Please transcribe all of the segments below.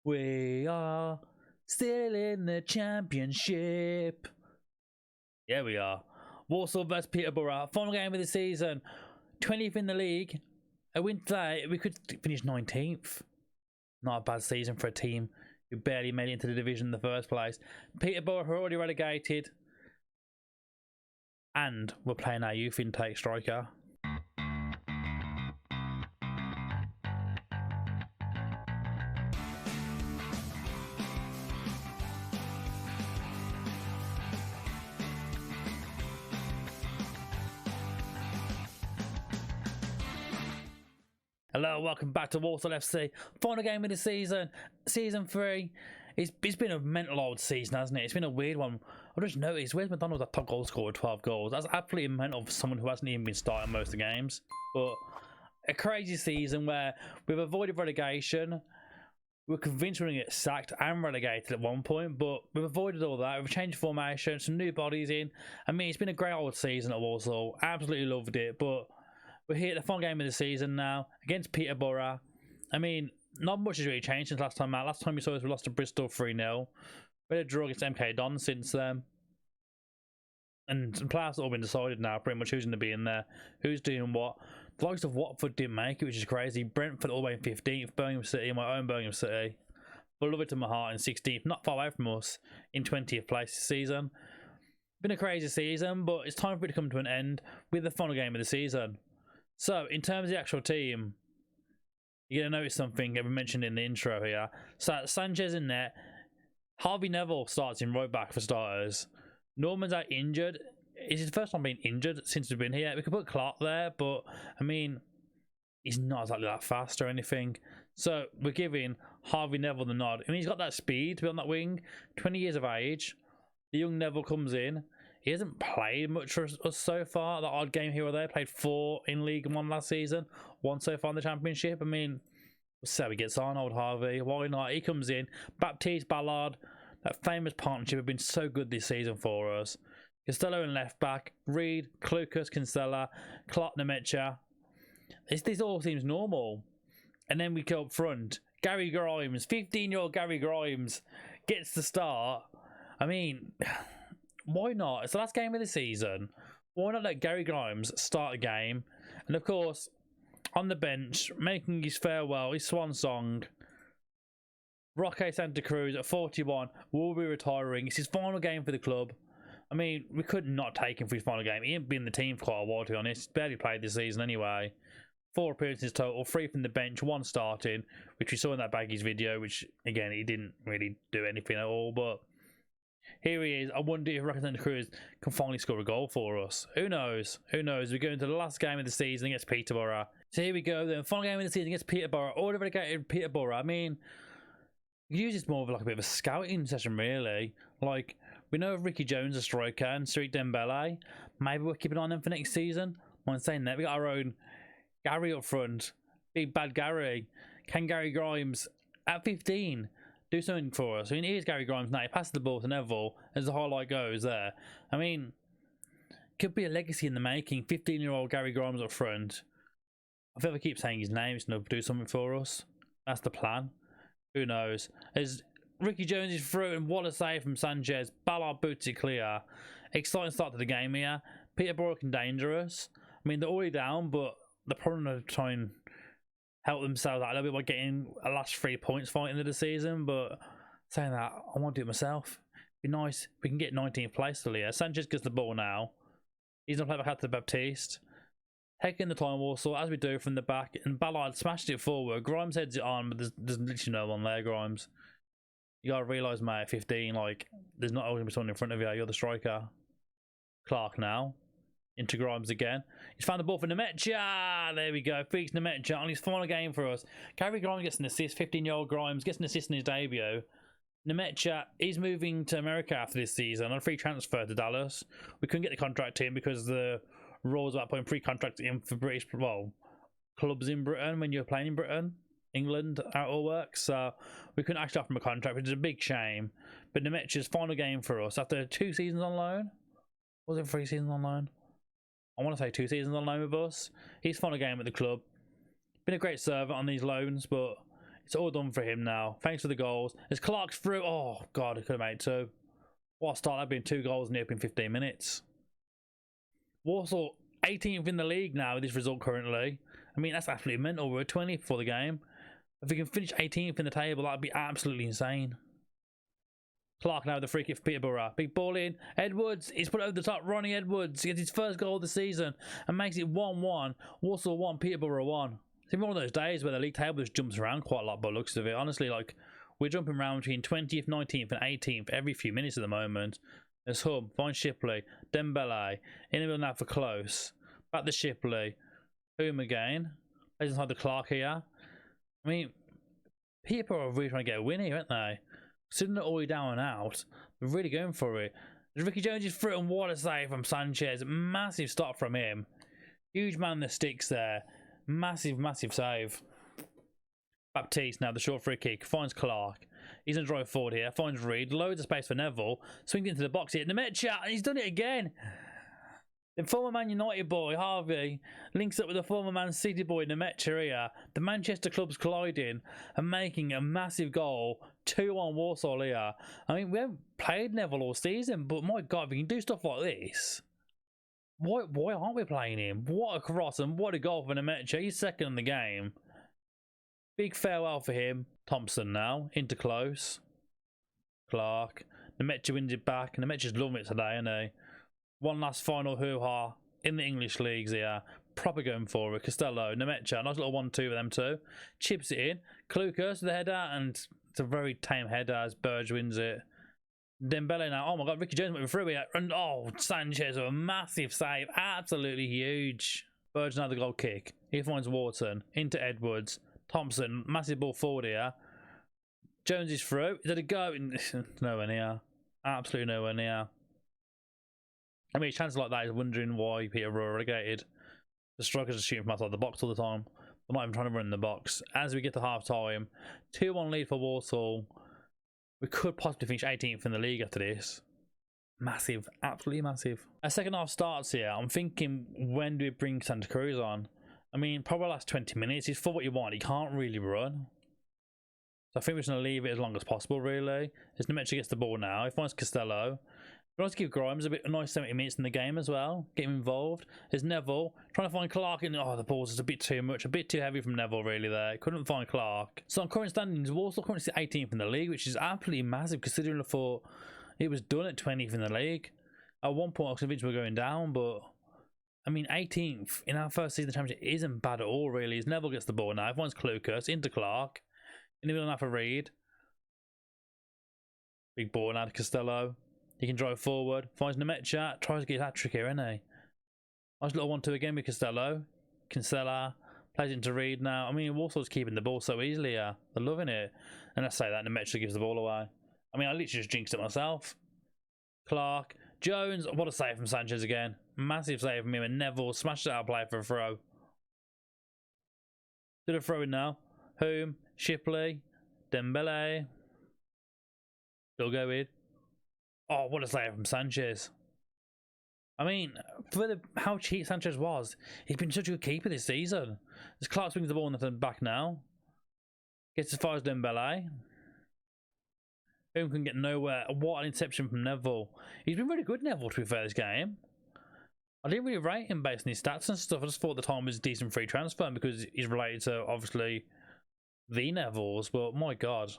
We are still in the championship. Yeah, we are. Walsall vs Peterborough, final game of the season. 20th in the league. A win today, we could finish 19th. Not a bad season for a team who barely made it into the division in the first place. Peterborough are already relegated. And we're playing our youth intake striker. Hello, welcome back to Walsall FC. Final game of the season, season 3. It's been a mental old season, hasn't it? It's been a weird one. I just noticed, where's McDonald's that top goal scorer with 12 goals? That's absolutely mental for someone who hasn't even been starting most of the games. But a crazy season where we've avoided relegation. We're convinced we're going to get sacked and relegated at one point, but we've avoided all that. We've changed formation, some new bodies in. I mean, it's been a great old season at Walsall. Absolutely loved it, but we're here at the final game of the season now against Peterborough. I mean, not much has really changed since last time out. Last time you saw us, we lost to Bristol 3-0. We had a draw against MK Don since then. And the players have all been decided now, pretty much who's going to be in there, who's doing what. The likes of Watford didn't make it, which is crazy. Brentford all the way in 15th, Birmingham City, my own Birmingham City. But love it to my heart in 16th, not far away from us, in 20th place this season. Been a crazy season, but it's time for it to come to an end with the final game of the season. So, in terms of the actual team, you're going to notice something I've mentioned in the intro here. So, Sanchez in net. Harvey Neville starts in right back for starters. Norman's out injured. It's his first time being injured since we've been here. We could put Clark there, but, I mean, he's not exactly that fast or anything. So, we're giving Harvey Neville the nod. I mean, he's got that speed to be on that wing. 20 years of age. The young Neville comes in. He hasn't played much for us so far. The odd game here or there. Played 4 in League 1 last season. 1 so far in the Championship. I mean, we'll see how he gets on, old Harvey. Why not? He comes in. Baptiste, Ballard. That famous partnership have been so good this season for us. Costello and left back. Reed, Klukas, Kinsella, Clark, Nemecha. This all seems normal. And then we go up front. Gary Grimes. 15-year-old Gary Grimes gets the start. I mean, why not? It's the last game of the season. Why not let Gary Grimes start a game? And of course, on the bench, making his farewell, his swan song, Roque Santa Cruz at 41 will be retiring. It's his final game for the club. I mean, we could not take him for his final game. He ain't been in the team for quite a while, to be honest. He's barely played this season anyway. 4 appearances total, 3 from the bench, 1 starting, which we saw in that Baggies video, which, again, he didn't really do anything at all, but here he is. I wonder if Roque Santa Cruz can finally score a goal for us. Who knows? Who knows? We're going to the last game of the season against Peterborough. So here we go then. Final game of the season against Peterborough. Already relegated Peterborough. I mean, we use this more of like a bit of a scouting session, really. Like, we know Ricky Jones, a striker, and Sariq Dembele. Maybe we'll keep an eye on them for next season. I'm saying that. We got our own Gary up front. Big bad Gary. Can Gary Grimes at 15 do something for us? I mean, here's Gary Grimes now. He passes the ball to Neville as the highlight goes there. I mean, could be a legacy in the making. 15-year-old Gary Grimes up front. I feel like I keep saying his name. He's going to do something for us. That's the plan. Who knows? As Ricky Jones is through, and what a save from Sanchez. Ballard boots it clear. Exciting start to the game here. Peterborough looking dangerous. I mean, they're already down, but the problem is trying to help themselves out a little bit by getting a last 3 points fighting into the season. But saying that, I want to do it myself. It'd be nice if we can get 19th place still here. Sanchez gets the ball now. He's going to play back out to Baptiste. Taking the time Walsall, as we do from the back, and Ballard smashed it forward. Grimes heads it on, but there's literally no one there, Grimes. You gotta realise, mate, at 15, like, there's not always someone in front of you. You're the striker. Clark now. Into Grimes again. He's found the ball for Nemecha. There we go. Freaks Nemecha on his final game for us. Gary Grimes gets an assist. 15-year-old Grimes gets an assist in his debut. Nemecha is moving to America after this season on a free transfer to Dallas. We couldn't get the contract in because the rules about putting pre-contract in for British, well, clubs in Britain when you're playing in Britain, England, how it all works. So we couldn't actually offer him a contract, which is a big shame. But Nemecha's final game for us after 2 seasons on loan. Was it 3 seasons on loan? I want to say 2 seasons on loan with us. His final game at the club. Been a great servant on these loans, but It's all done for him now. Thanks for the goals. As Clark's through. Oh, God, he could have made 2. What a start. That'd been 2 goals in the opening 15 minutes. Walsall 18th in the league now with this result currently. I mean, that's absolutely mental. We're 20th for the game. If we can finish 18th in the table, that'd be absolutely insane. Clark now with the free kick for Peterborough. Big ball in. Edwards, he's put it over the top. Ronnie Edwards gets his first goal of the season and makes it 1-1. Walsall 1, Peterborough 1. It's been one of those days where the league table just jumps around quite a lot by the looks of it. Honestly, like, we're jumping around between 20th, 19th and 18th every few minutes at the moment. There's Hum, finds Shipley, Dembele, in the middle now for Close. Back to Shipley. Hum again. Plays inside the Clark here. I mean, people are really trying to get a win here, aren't they? Sitting it all the way down and out. They're really going for it. Ricky Jones is through and what a save from Sanchez. Massive stop from him. Huge man in the sticks there. Massive, massive save. Baptiste now, the short free kick. Finds Clark. He's going to drive forward here. Finds Reed. Loads of space for Neville. Swings into the box here. Nemetcha, and he's done it again. The former Man United boy, Harvey, links up with the former Man City boy, Nemetcha here. The Manchester clubs colliding and making a massive goal. 2-1 Walsall here. I mean, we haven't played Neville all season, but my God, if we can do stuff like this, why aren't we playing him? What a cross and what a goal for Nemetcha. He's second in the game. Big farewell for him. Thompson now, into Close. Clark. Nemetcha wins it back. Nemetcha's loving it today, isn't he? One last final hoo-ha in the English leagues here. Proper going for it. Costello, Nemetcha, nice little 1-2 with them two. Chips it in. Klukas with the header, and it's a very tame header as Burge wins it. Dembele now. Oh my God, Ricky Jones went through here. And oh, Sanchez with a massive save. Absolutely huge. Burge now the goal kick. He finds Wharton. Into Edwards. Thompson, massive ball forward here. Jones is through. Is that a go? Nowhere near. Absolutely nowhere near. I mean, chances like that is wondering why Peterborough are relegated. The strikers are shooting from outside the box all the time. They're not even trying to run in the box. As we get to half time, 2-1 lead for Walsall. We could possibly finish 18th in the league after this. Massive, absolutely massive. Our second half starts here. I'm thinking, when do we bring Santa Cruz on? I mean, probably last 20 minutes. He's for what you want. He can't really run. So I think we're just going to leave it as long as possible, really. As Nemetcha gets the ball now. He finds Costello. We want to give Grimes a nice 70 minutes in the game as well. Get him involved. There's Neville trying to find Clark. And oh, the ball's just a bit too much. A bit too heavy from Neville, really, there. Couldn't find Clark. So on current standings, Walsall currently 18th in the league, which is absolutely massive considering I thought it was done at 20th in the league. At one point, I was convinced we were going down, but I mean, 18th in our first season championship isn't bad at all, really. As Neville gets the ball now. He finds Klukas into Clark. In the middle now for Reed. Big ball now to Costello. He can drive forward. Finds Nemetcha. Tries to get his hat-trick here, isn't he? Nice little 1-2 again with Costello. Kinsella plays into Reed now. I mean, Walsall's keeping the ball so easily here. They're loving it. And I say that, Nemetcha gives the ball away. I mean, I literally just jinxed it myself. Clark. Jones. What a save from Sanchez again. Massive save from him. And Neville smashed it out of play for a throw. Did a throw in now. Home. Shipley. Dembele. Still going. Oh, what a save from Sanchez. I mean, for how cheap Sanchez was, he's been such a good keeper this season. As Clark swings the ball in the back now. Gets as far as Dembele. Who can get nowhere. What an interception from Neville. He's been really good, Neville, to be fair, this game. I didn't really rate him based on his stats and stuff. I just thought the time was a decent free transfer because he's related to, obviously, the Nevilles. But, my God.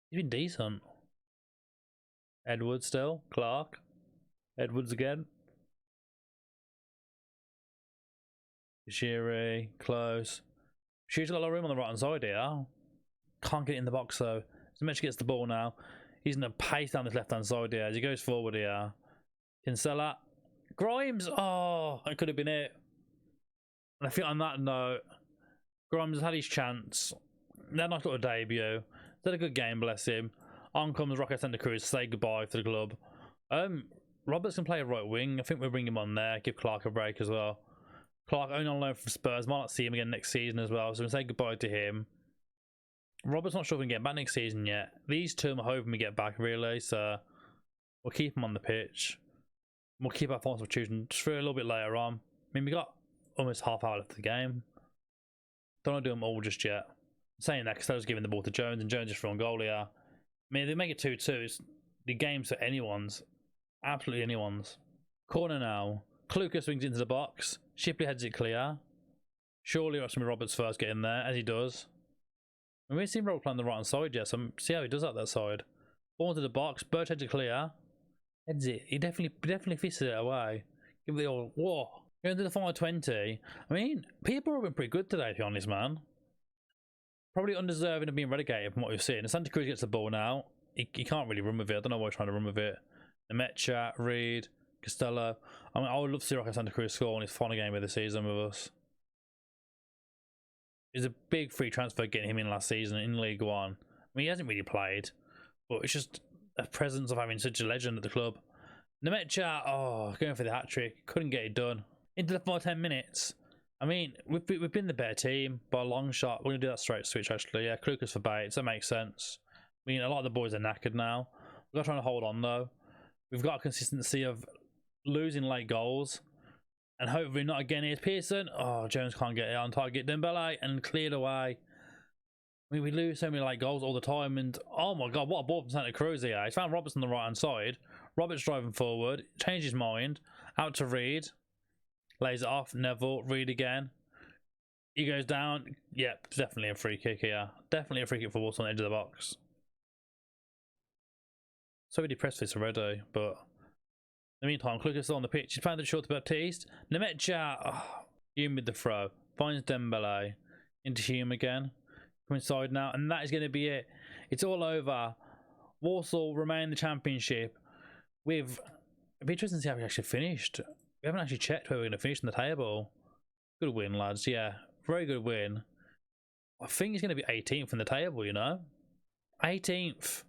He's been decent. Edwards still. Clark. Edwards again. Shiri. Close. Shiri's got a lot of room on the right hand side here. Can't get in the box though. Nemetcha gets the ball now. He's going to pace down this left hand side here as he goes forward here. Kinsella. Grimes. Oh, that could have been it. And I think on that note, Grimes has had his chance. That nice little debut. He's had a good game, bless him. On comes Rocket Santa Cruz to say goodbye to the club. Roberts can play a right wing. I think we'll bring him on there. Give Clark a break as well. Clark only on loan from Spurs. Might not see him again next season as well. So we'll say goodbye to him. Roberts not sure if we can get back next season yet. These two I'm hoping we get back really. So we'll keep him on the pitch. We'll keep our final substitution just for a little bit later on. I mean, we got almost half hour left of the game. Don't want to do them all just yet. Saying that, Costello's giving the ball to Jones, and Jones just threw on goal here. I mean, they make it 2-2. The game's for anyone's. Absolutely anyone's. Corner now. Kluka swings into the box. Shipley heads it clear. Surely Rossman Roberts first get in there, as he does. And we've seen Roberts play on the right hand side yet, so see how he does that side. Ball into the box. Birch heads it clear. Heads it. He definitely fisted it away. Give it the old whoa. Going to the final 20. I mean, Peterborough have been pretty good today, to be honest, man. Probably undeserving of being relegated from what we've seen. Santa Cruz gets the ball now. He can't really run with it. I don't know why he's trying to run with it. Nemecha, Reed, Costello. I mean, I would love to see Rocket Santa Cruz score on his final game of the season with us. It's a big free transfer getting him in last season in League One. I mean, he hasn't really played, but it's just a presence of having such a legend at the club. Nemecha, oh, going for the hat-trick. Couldn't get it done. Into the final 10 minutes. I mean, we've been the better team by a long shot. We're going to do that straight switch, actually. Yeah, Klukas for Bates. That makes sense. I mean, a lot of the boys are knackered now. We've got to try and hold on, though. We've got a consistency of losing late goals. And hopefully not again. Here's Pearson. Oh, Jones can't get it on target. Dembele and cleared away. I mean, we lose so many late goals all the time. And oh my God, what a ball from Santa Cruz here. He's found Roberts on the right hand side. Roberts driving forward. Changed his mind. Out to Reed. Lays it off. Neville. Reed again. He goes down. Yep, definitely a free kick here. Definitely a free kick for Walsall on the edge of the box. So depressed for this already, but in the meantime, Klukas still on the pitch. He's playing the short to Baptiste. Nemecha, Hume with the throw. Finds Dembele. Into Hume again. Come inside now, and that is going to be it. It's all over. Walsall remain in the championship. It'd be interesting to see how we actually finished. We haven't actually checked where we're going to finish in the table. Good win, lads. Yeah, very good win. I think it's going to be 18th in the table, you know? 18th.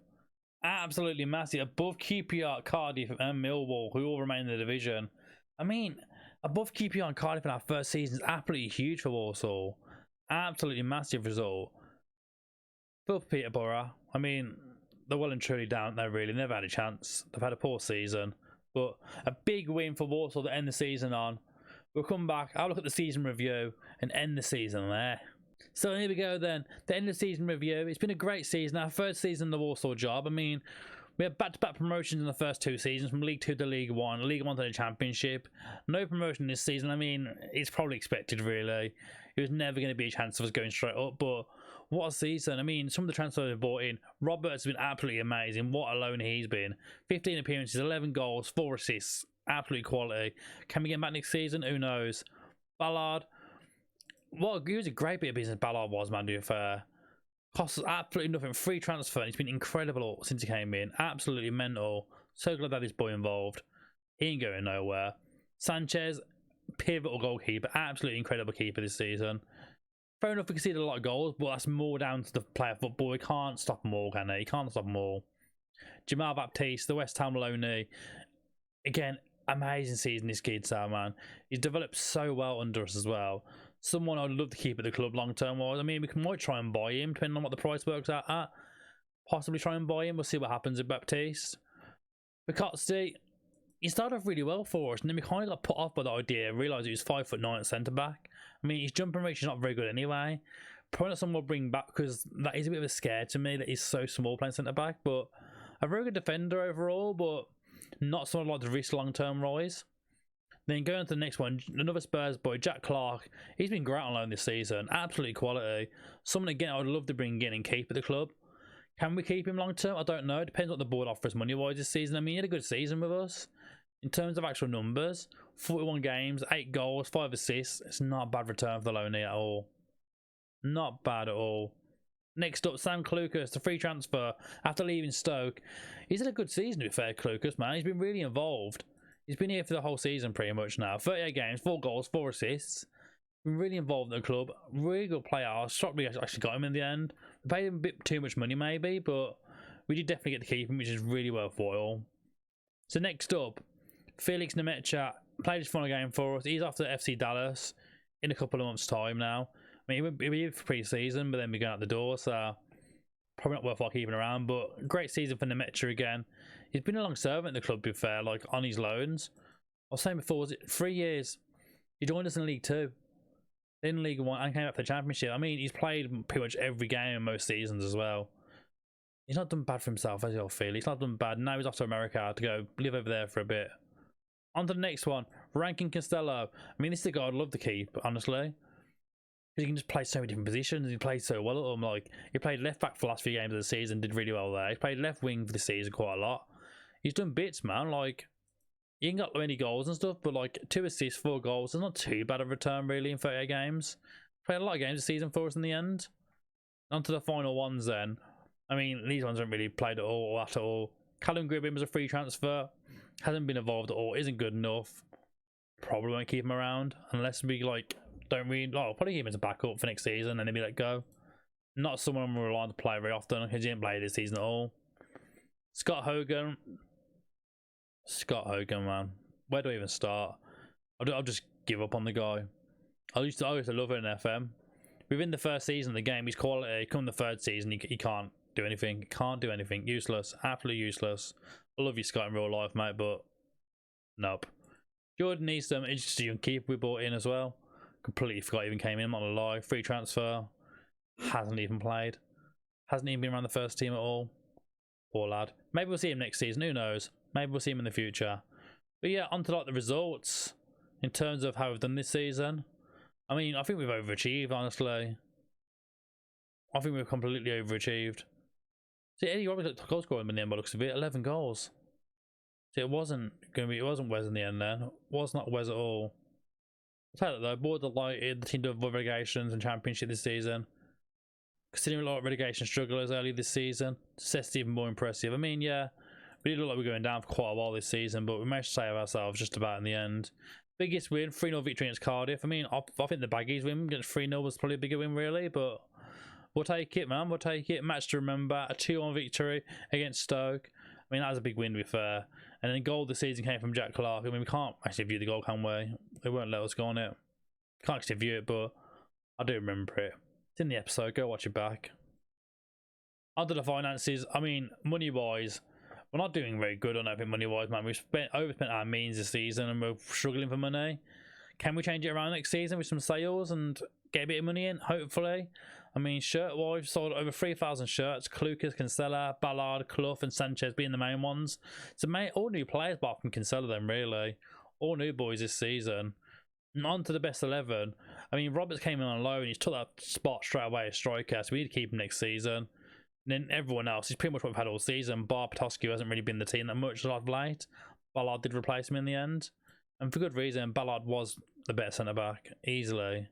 Absolutely massive. Above QPR, Cardiff, and Millwall, who all remain in the division. I mean, above QPR and Cardiff in our first season is absolutely huge for Walsall. Absolutely massive result. For Peterborough, I mean, they're well and truly down there, really. Never had a chance. They've had a poor season. But a big win for Walsall to end the season on. We'll come back, I'll look at the season review and end the season there. So here we go then, the end of the season review. It's been a great season, our third season in the Walsall job. I mean, we had back-to-back promotions in the first two seasons, from League 2 to League 1, League 1 to the Championship. No promotion this season. I mean, it's probably expected, really. It was never going to be a chance of us going straight up, but what a season. I mean, some of the transfers we brought in, Roberts has been absolutely amazing. What a loan he's been. 15 appearances, 11 goals, 4 assists. Absolute quality. Can we get him back next season? Who knows? Ballard. Well, he was a great bit of business, Ballard was, man, to be fair. Cost us absolutely nothing. Free transfer. He's been incredible since he came in. Absolutely mental. So glad that this boy involved. He ain't going nowhere. Sanchez, pivotal goalkeeper. Absolutely incredible keeper this season. Fair enough, we conceded a lot of goals, but that's more down to the player football. He can't stop them all, can he? He can't stop them all. Jamal Baptiste, the West Ham loanee. Again, amazing season this kid's out, man. He's developed so well under us as well. Someone I'd love to keep at the club long term wise. I mean, we might try and buy him, depending on what the price works out at. Possibly try and buy him. We'll see what happens with Baptiste. Picotti, he started off really well for us, and then we kind of got put off by the idea, realised he was 5'9" at centre back. I mean, his jumping rate is not very good anyway. Probably not someone we'll bring back, because that is a bit of a scare to me that he's so small playing centre back. But a very good defender overall, but not someone I'd like to risk long term rise. Then going on to the next one, another Spurs boy, Jack Clark. He's been great on loan this season. Absolutely quality. Someone, again, I would love to bring in and keep at the club. Can we keep him long term? I don't know. It depends what the board offers money-wise this season. I mean, he had a good season with us. In terms of actual numbers, 41 games, 8 goals, 5 assists. It's not a bad return for the loanee at all. Not bad at all. Next up, Sam Klukas, the free transfer after leaving Stoke. He's had a good season, to be fair, Klukas, man. He's been really involved. He's been here for the whole season pretty much now. 38 games, 4 goals, 4 assists. Been really involved in the club. Really good player. I was shocked we actually got him in the end. We paid him a bit too much money maybe, but we did definitely get to keep him, which is really worthwhile. So next up, Felix Nemecha played his final game for us. He's off to FC Dallas in a couple of months' time now. I mean, he'll be here for pre-season, but then we're going out the door, so probably not worthwhile keeping around. But great season for Nemecha again. He's been a long servant at the club, to be fair, like on his loans. I was saying before, was it 3 years? He joined us in League 2. in League One and came up to the Championship. I mean, he's played pretty much every game in most seasons as well. He's not done bad for himself, as you'll feel. He's not done bad. Now he's off to America to go live over there for a bit. On to the next one, Rankin Costello. I mean, this is a guy I'd love to keep, honestly. Because he can just play so many different positions. He plays so well at them. Like, he played left back for the last few games of the season, did really well there. He played left wing for the season quite a lot. He's done bits, man. Like, he ain't got many goals and stuff, but like 2 assists, 4 goals. It's not too bad a return, really, in 38 games. Played a lot of games this season for us in the end. On to the final ones then. I mean, these ones haven't really played at all or at all. Callum Gribbin was a free transfer. Hasn't been involved at all. Isn't good enough. Probably won't keep him around unless we like don't really. Oh, probably keep him as a backup for next season and then be let go. Not someone I'm relying to play very often because he didn't play this season at all. Scott Hogan, man. Where do I even start? I'll just give up on the guy. I used to love it in FM. Within the first season of the game, he's quality. Come the third season, he can't do anything. He can't do anything. Useless. Absolutely useless. I love you, Scott, in real life, mate, but nope. Jordan Eastham, interesting keeper we bought in as well. Completely forgot he even came in, I'm not gonna lie. Free transfer. Hasn't even played. Hasn't even been around the first team at all. Poor lad. Maybe we'll see him next season, who knows? Maybe we'll see him in the future. But yeah, on to like the results in terms of how we've done this season. I mean, I think we've overachieved, honestly. I think we've completely overachieved. See, Eddie Roberts took goal scoring in the end by looks of it, 11 goals. See, it wasn't Wes in the end then. It was not Wes at all. I'll tell you though, bored delighted the team to avoid relegations and championship this season. Considering a lot of relegation strugglers early this season, it's even more impressive. I mean, yeah, we did look like we were going down for quite a while this season, but we managed to save ourselves just about in the end. Biggest win, 3-0 victory against Cardiff. I mean, I think the Baggies win against 3-0 was probably a bigger win, really, but we'll take it, man. We'll take it. Match to remember. A 2-1 victory against Stoke. I mean, that was a big win, to be fair. And then goal this season came from Jack Clark. I mean, we can't actually view the goal, can we? They won't let us go on it. Can't actually view it, but I do remember it. It's in the episode. Go watch it back. Onto the finances. I mean, money-wise, we're not doing very good on everything money-wise, man. We've overspent our means this season and we're struggling for money. Can we change it around next season with some sales and get a bit of money in? Hopefully. I mean, shirt-wise, we've sold over 3,000 shirts. Clucas, Kinsella, Ballard, Clough and Sanchez being the main ones. So all new players apart from Kinsella then, really. All new boys this season. And on to the best 11. I mean, Roberts came in on loan and he's took that spot straight away as striker, so we need to keep him next season. And then everyone else is pretty much what we've had all season. Bar Potosky hasn't really been the team that much of late. Ballard did replace him in the end. And for good reason, Ballard was the better centre-back, easily.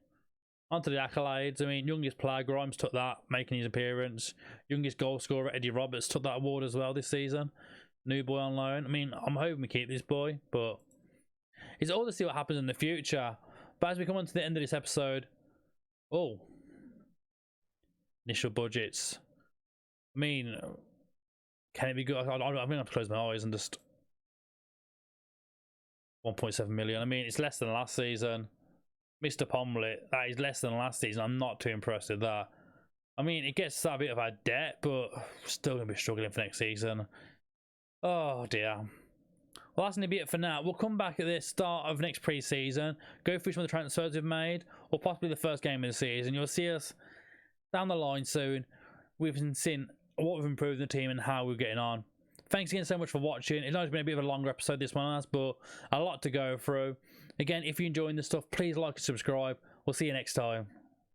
Onto the accolades. I mean, youngest player, Grimes took that, making his appearance. Youngest goal scorer, Eddie Roberts, took that award as well this season. New boy on loan. I mean, I'm hoping we keep this boy, but it's all to see what happens in the future. But as we come on to the end of this episode, initial budgets. I mean, can it be good? I'm going to have to close my eyes and just 1.7 million. I mean, it's less than last season. Mr. Pomlet, that is less than last season. I'm not too impressed with that. I mean, it gets a bit of our debt, but still going to be struggling for next season. Oh dear. Well, that's going to be it for now. We'll come back at the start of next pre-season, go through some of the transfers we've made, or possibly the first game of the season. You'll see us down the line soon. We've seen what we've improved in the team and how we're getting on. Thanks again so much for watching. It's been a bit of a longer episode this one has, but a lot to go through. Again, if you're enjoying this stuff, please like and subscribe. We'll see you next time.